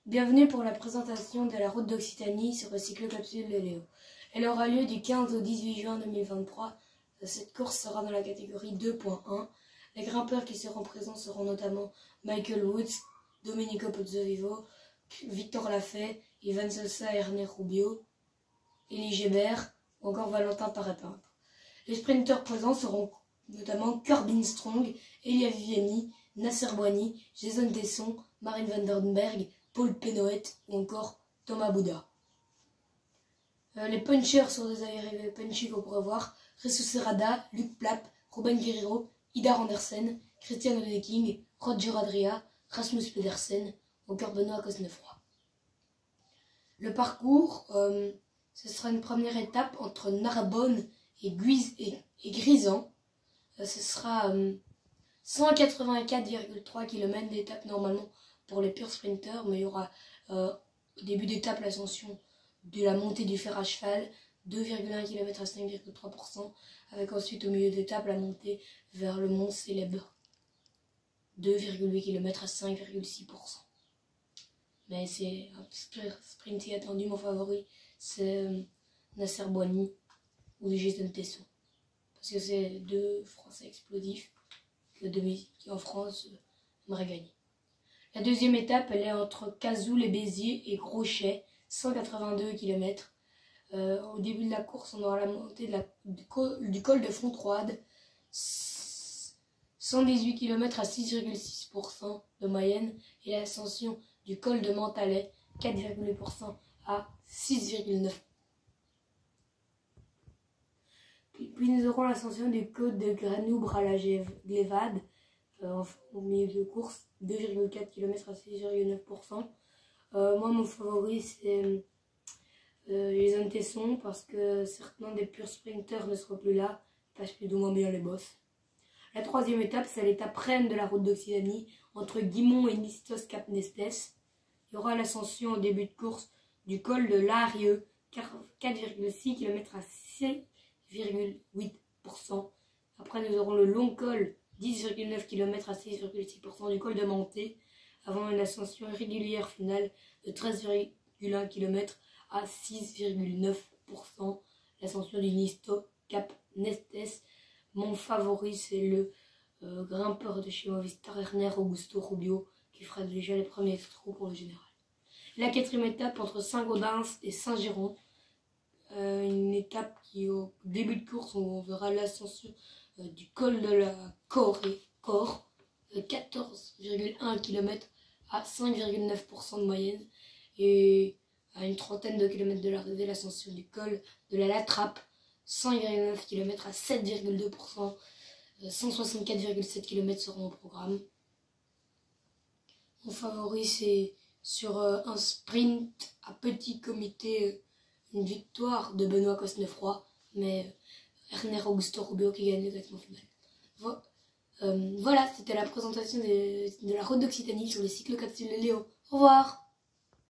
Bienvenue pour la présentation de la route d'Occitanie sur le cyclocapsule de Léo. Elle aura lieu du 15 au 18 juin 2023. Cette course sera dans la catégorie 2.1. Les grimpeurs qui seront présents seront notamment Michael Woods, Domenico Pozzovivo, Victor Lafay, Ivan Sosa et René Rubio, Elie Gébert ou encore Valentin Paré-Peintre. Les sprinteurs présents seront notamment Corbin Strong, Elia Viviani, Nasser Boigny, Jason Tesson, Marine Van Den Berg, Paul Pénoët ou encore Thomas Bouda. Les punchers sont des arrivées punchy qu'on pourrait voir: Jesus Serrada, Luc Plapp, Ruben Guerrero, Idar Andersen, Christian Odeking, Roger Adria, Rasmus Pedersen ou encore Benoît Cosnefroy. Le parcours, ce sera une première étape entre Narbonne et Grisant. Ce sera 184,3 km d'étape normalement pour les purs sprinters, mais il y aura au début d'étape l'ascension de la montée du fer à cheval, 2,1 km à 5,3%, avec ensuite au milieu d'étape la montée vers le mont Célèbre, 2,8 km à 5,6%. Mais c'est un sprint qui attendu. Mon favori, c'est Nasser Boigny ou Jason Tesson, parce que c'est deux Français explosifs qui en France aimeraient gagner. La deuxième étape, elle est entre Cazoul et Béziers et Groschet, 182 km. Au début de la course, on aura la montée du col de Fontroide, 118 km à 6,6% de moyenne, et l'ascension du col de Mentalais, 4,8% à 6,9%. Puis nous aurons l'ascension du col de Grenoble à la Glévade, au milieu de course, 2,4 km à 6,9%. Moi, mon favori, c'est Jason Tesson, parce que certains des purs sprinters ne seront plus là, passent plus ou moins bien les bosses. La troisième étape, c'est l'étape reine de la route d'Occitanie, entre Guimont et Nistos Cap Nestès. Il y aura l'ascension au début de course du col de l'Arieux, 4,6 km à 6,8%. Après, nous aurons le long col, 10,9 km à 6,6% du col de Manté, avant une ascension régulière finale de 13,1 km à 6,9%, l'ascension du Nisto Cap Nestès. Mon favori, c'est le grimpeur de chez Movistar, René Augusto Rubio, qui fera déjà les premiers trous pour le général. La quatrième étape entre Saint-Gaudens et Saint-Giron, une étape qui, au début de course, on verra l'ascension du col de la Corre, 14,1 km à 5,9% de moyenne, et à une trentaine de kilomètres de l'arrivée, l'ascension du col de la Latrappe, 100,9 km à 7,2%, 164,7 km seront au programme. Mon favori, c'est sur un sprint à petit comité, une victoire de Benoît Cosnefroy, mais René Augusto Rubio qui gagne le classement final. Voilà, c'était la présentation de la route d'Occitanie sur les cyclocapsules de Léo. Au revoir!